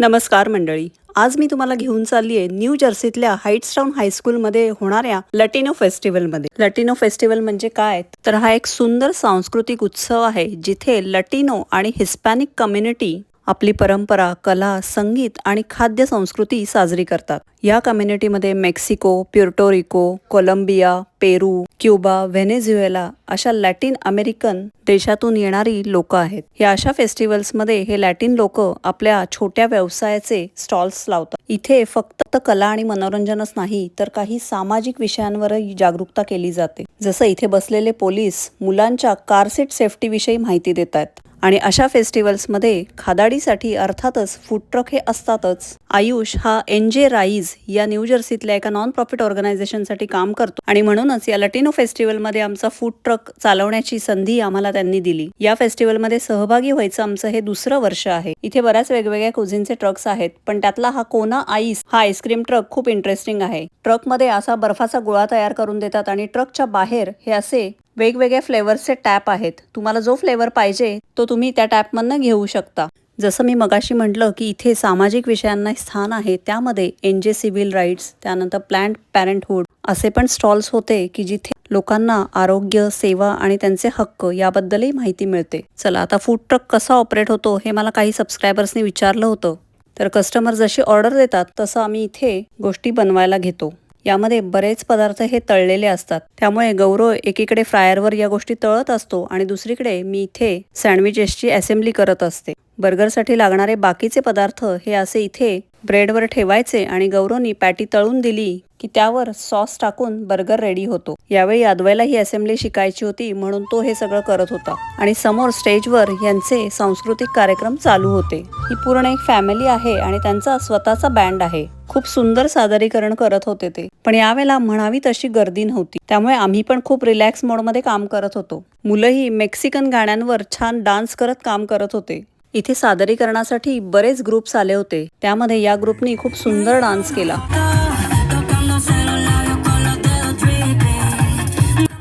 नमस्कार मंडळी. आज मी तुम्हाला घेऊन चालली आहे न्यू जर्सीतल्या हाइट्सटाउन हायस्कूलमध्ये होणाऱ्या लटिनो फेस्टिवलमध्ये. लटिनो फेस्टिवल म्हणजे काय? तर हा एक सुंदर सांस्कृतिक उत्सव आहे जिथे लटिनो आणि हिस्पॅनिक कम्युनिटी आपली परंपरा, कला, संगीत आणि खाद्य संस्कृती साजरी करतात. या कम्युनिटीमध्ये मेक्सिको, प्युर्टोरिको, कोलंबिया, पेरू, क्युबा, व्हेनेझुएला अशा लॅटिन अमेरिकन देशातून येणारी लोक आहेत. या अशा फेस्टिवल्समध्ये हे लॅटिन लोक आपल्या छोट्या व्यवसायाचे स्टॉल्स लावतात. इथे फक्त कला आणि मनोरंजनच नाही तर काही सामाजिक विषयांवरही जागरूकता केली जाते. जसं इथे बसलेले पोलीस मुलांच्या कार सीट सेफ्टी विषयी माहिती देतात. आणि अशा फेस्टिवल्समध्ये खादाडीसाठी अर्थातच फूड ट्रक हे असतातच. आयुष हा एनजे राईज या न्यू जर्सीतल्या एका नॉन प्रॉफिट ऑर्गनायझेशनसाठी काम करतो आणि म्हणूनच या लटिनो फेस्टिवलमध्ये आमचा फूड ट्रक चालवण्याची संधी आम्हाला त्यांनी दिली. या फेस्टिवलमध्ये सहभागी व्हायचं आमचं हे दुसरं वर्ष आहे. इथे बऱ्याच वेगवेगळ्या कुझिनचे ट्रक्स आहेत, पण त्यातला हा कोना आईस हा आईस्क्रीम ट्रक खूप इंटरेस्टिंग आहे. ट्रकमध्ये असा बर्फाचा गोळा तयार करून देतात आणि ट्रकच्या बाहेर हे असे वेगवेगळ्या फ्लेवर्सचे टॅप आहेत. तुम्हाला जो फ्लेवर पाहिजे तो तुम्ही त्या टॅपमधनं घेऊ शकता. जसं मी मगाशी म्हटलं की इथे सामाजिक विषयांना स्थान आहे, त्यामध्ये एनजे सिव्हिल राईट्स, त्यानंतर प्लॅन्ड पॅरेंटहूड असे पण स्टॉल्स होते की जिथे लोकांना आरोग्य, सेवा आणि त्यांचे हक्क याबद्दलही माहिती मिळते. चला आता फूड ट्रक कसा ऑपरेट होतो हे मला काही सबस्क्रायबर्सनी विचारलं होतं. तर कस्टमर जशी ऑर्डर देतात तसं आम्ही इथे गोष्टी बनवायला घेतो. यामध्ये बरेच पदार्थ हे तळलेले असतात, त्यामुळे गौरव एकीकडे फ्रायरवर या गोष्टी तळत असतो आणि दुसरीकडे मी इथे सँडविचेसची असेंब्ली करत असते. बर्गरसाठी लागणारे बाकीचे पदार्थ हे असे इथे ब्रेडवर ठेवायचे आणि गौरवनी पॅटी तळून दिली की त्यावर सॉस टाकून बर्गर रेडी होतो. यावेळी अद्वैला ही असेंब्ली शिकायची होती म्हणून तो हे सगळं करत होता आणि समोर स्टेजवर यांचे सांस्कृतिक कार्यक्रम चालू होते. ही पूर्ण एक फॅमिली आहे आणि त्यांचा स्वतःचा बँड आहे. खूप सुंदर सादरीकरण करत होते ते, पण यावेळेला म्हणावी तशी गर्दी नव्हती, त्यामुळे आम्ही पण खूप रिलॅक्स मोडमध्ये काम करत होतो. मुलंही मेक्सिकन गाण्यांवर छान डान्स करत काम करत होते. इथे सादरीकरणासाठी बरेच ग्रुप्स आले होते, त्यामध्ये या ग्रुपनी खूप सुंदर डान्स केला.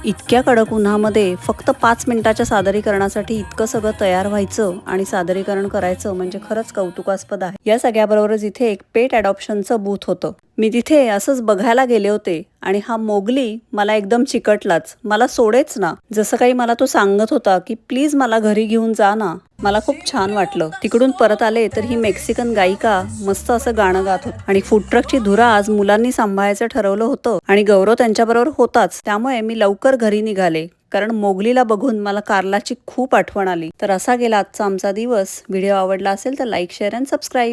इतक्या कडक उन्हामध्ये फक्त 5 मिनिटाच्या सादरीकरणासाठी इतकं सगळं तयार व्हायचं आणि सादरीकरण करायचं म्हणजे खरंच कौतुकास्पद आहे. या सगळ्याबरोबरच इथे एक पेट अडॉप्शनचं बूथ होतं. मी तिथे असंच बघायला गेले होते आणि हा मोगली मला एकदम चिकटलाच, मला सोडेच ना. जसं काही मला तो सांगत होता की प्लीज मला घरी घेऊन जा ना. मला खूप छान वाटलं. तिकडून परत आले तर ही मेक्सिकन गायिका मस्त असं गाणं गात होती आणि फूड ट्रकची धुरा आज मुलांनी सांभाळायचं ठरवलं होतं आणि गौरव त्यांच्याबरोबर होताच, त्यामुळे मी लवकर घरी निघाले कारण मोगलीला बघून मला कार्लाची खूप आठवण आली. तर असा गेला आजचा आमचा दिवस. व्हिडिओ आवडला असेल तर लाईक, शेअर अँड सबस्क्राईब.